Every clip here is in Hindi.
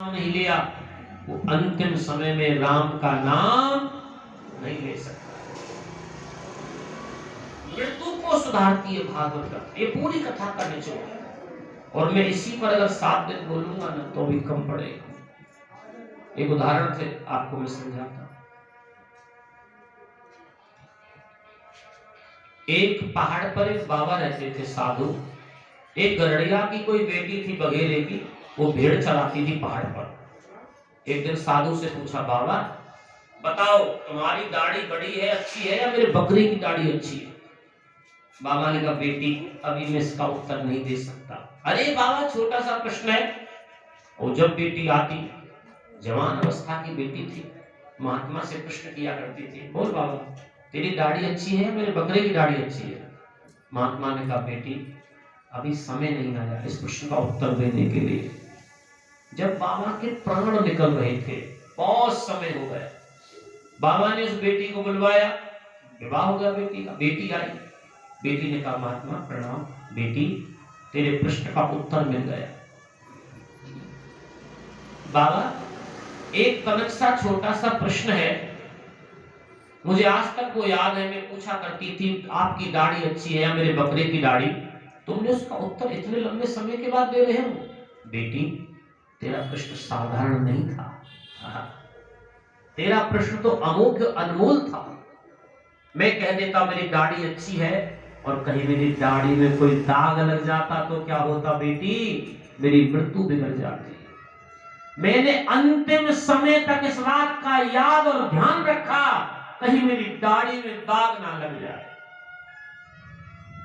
परमात्मा नहीं लिया, वो अंतिम समय में राम का नाम नहीं ले सकता। मृत्यु को सुधारती है भागवत कथा, ये पूरी कथा का निचोड़ है। और मैं इसी पर अगर 7 दिन बोलूंगा ना तो भी कम पड़ेगा। एक उदाहरण से आपको मैं समझाता हूं। एक पहाड़ पर एक बाबा रहते थे साधु। एक गरड़िया की कोई बेटी थी बघेरे की, वो भेड़ चराती थी पहाड़ पर। एक दिन साधु से पूछा, बाबा बताओ तुम्हारी दाढ़ी बड़ी है अच्छी है या मेरे बकरी की दाढ़ी अच्छी है? बाबा ने कहा, बेटी अभी मैं इसका उत्तर नहीं दे सकता। अरे बाबा छोटा सा प्रश्न है। और जब बेटी आती, जवान अवस्था की बेटी थी, महात्मा से प्रश्न किया करती थी, बोल बाबा तेरी दाढ़ी अच्छी है मेरे बकरे की दाढ़ी अच्छी है? महात्मा ने कहा, बेटी अभी समय नहीं आया इस प्रश्न का उत्तर देने के लिए। जब बाबा के प्राण निकल रहे थे, बहुत समय हो गया, बाबा ने उस बेटी को बुलवाया, विवाह हो गया बेटी का। बेटी आई, बेटी ने कहा, महात्मा प्रणाम, बेटी तेरे प्रश्न का उत्तर मिल गया। बाबा एक तनक सा छोटा सा प्रश्न है, मुझे आज तक वो याद है, मैं पूछा करती थी आपकी दाढ़ी अच्छी है या मेरे बकरे की दाढ़ी? तुमने उसका उत्तर इतने लंबे समय के बाद दे रहे हो। बेटी तेरा प्रश्न साधारण नहीं था, तेरा प्रश्न तो अमोघ अनमोल था। मैं कह देता मेरी दाढ़ी अच्छी है और कहीं मेरी दाढ़ी में कोई दाग लग जाता तो क्या होता बेटी? मेरी मृत्यु बिगड़ जाती। मैंने अंतिम समय तक इस बात का याद और ध्यान रखा, कहीं मेरी दाढ़ी में दाग ना लग जाए,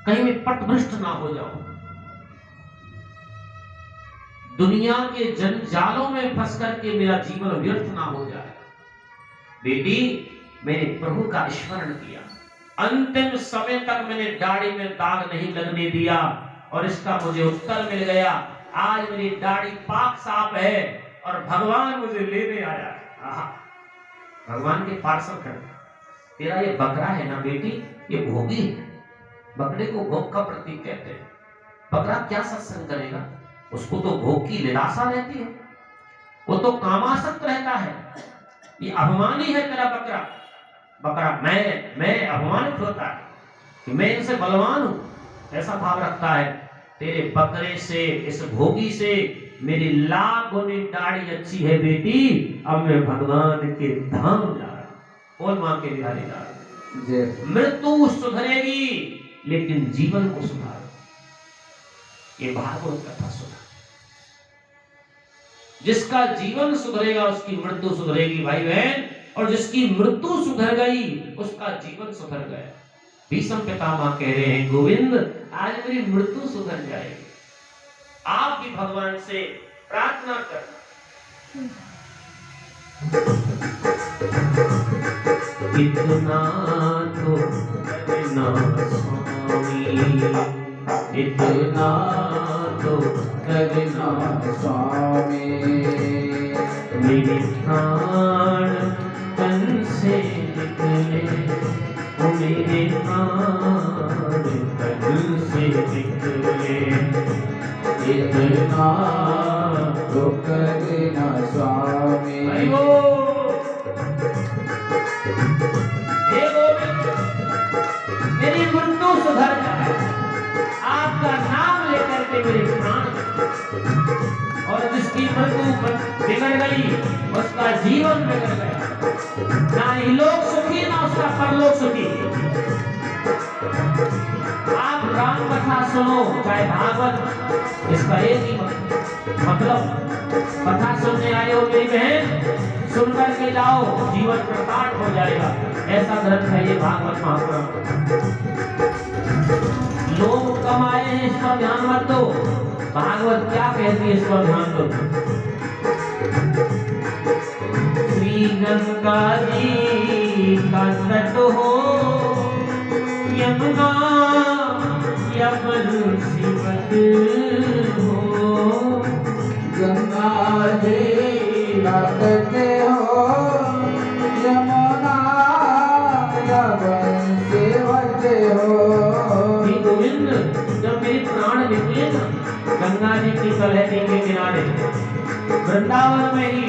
कहीं मैं पटभ्रष्ट ना हो जाऊं, दुनिया के जंजालों में फंस करके मेरा जीवन व्यर्थ ना हो जाए। बेटी मैंने प्रभु का स्मरण किया, अंतिम समय तक मैंने दाढ़ी में दाग नहीं लगने दिया और इसका मुझे उत्तर मिल गया। आज मेरी दाढ़ी पाक साफ है और भगवान मुझे लेने आया। भगवान के पार्षद कर, तेरा ये बकरा है ना बेटी, ये भोगी है। बकरे को भोग का प्रतीक कहते हैं। बकरा क्या सत्संग करेगा? उसको तो भोग की निराशा रहती है, वो तो कामासक्त रहता है। ये अभिमानी है तेरा बकरा। बकरा मैं अपमानित होता है कि मैं इनसे बलवान हूं, ऐसा भाव रखता है। तेरे बकरे से, इस भोगी से मेरी लाख गुनी दाढ़ी अच्छी है बेटी। अब मैं भगवान के धाम जा रहा हूं। बोल मां के बिहारी लाल। मृत्यु सुधरेगी लेकिन जीवन को सुधारो। ये भागवत कथा सुना, जिसका जीवन सुधरेगा उसकी मृत्यु सुधरेगी भाई बहन, और जिसकी मृत्यु सुधर गई उसका जीवन सुधर गया। भीष्म पितामह कह रहे हैं, गोविंद आज मेरी मृत्यु सुधर जाएगी। आप भी भगवान से प्रार्थना कर। इतना तो करना स्वामी, इतना तो करना स्वामी, मेरे प्राण तन से निकले, मेरे प्राण तन से निकले, इतना तो करना स्वामी। मेरी मृत्यु सुधर जाए, आपका नाम लेकर के मेरे प्राण, और जिसकी मृत्यु बिगड़ गई उसका जीवन बिगड़ गया, ना इहलोक सुखी ना उसका परलोक सुखी। आप राम कथा सुनो चाहे भागवत, इसका एक ही मतलब, कथा सुनने आए हो मेरी बहन, सुनकर के जाओ, जीवन प्रकाट हो जाएगा। ऐसा ग्रंथ है ये भागवत महापुराण। लोग कमाए हैं इस पर ध्यान मत दो, भागवत क्या कहती है इस पर ध्यान दो। श्री गंगा जी का तट हो, यमुना यमन शिवत हो, गंगा जी का तट हो, यमुना यमन शिवत हो। गोविंद जब मेरे प्राण निकले ना गंगा जी की कलहटी के किनारे, वृंदावन में ही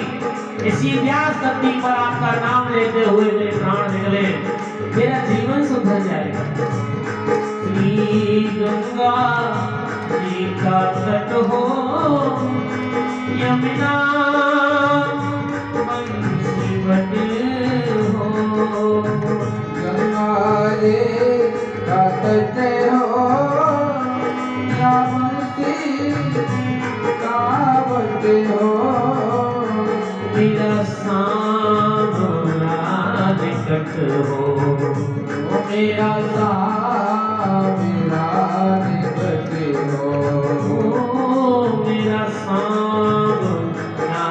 इसी व्यास नदी पर आपका नाम लेते हुए मेरे प्राण निकले, मेरा जीवन सुधर जाएगा। श्री गंगा जी का तट हो, यमुना बंसीवट हो, गंगा रे का तट हो, यमुना का बट हो, मेरा सामना निकट हो, मेरा मेरा निकट हो, मेरा सामना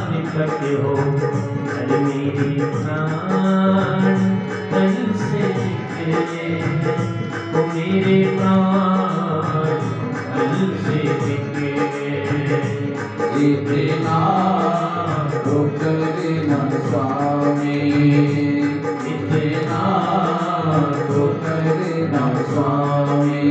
निकट हो। अरे मेरे प्राण तन से निकले, ओ मेरे प्राण तन से निकले। इतना डोकरे स्वामी, इतना डोकरे स्वामी।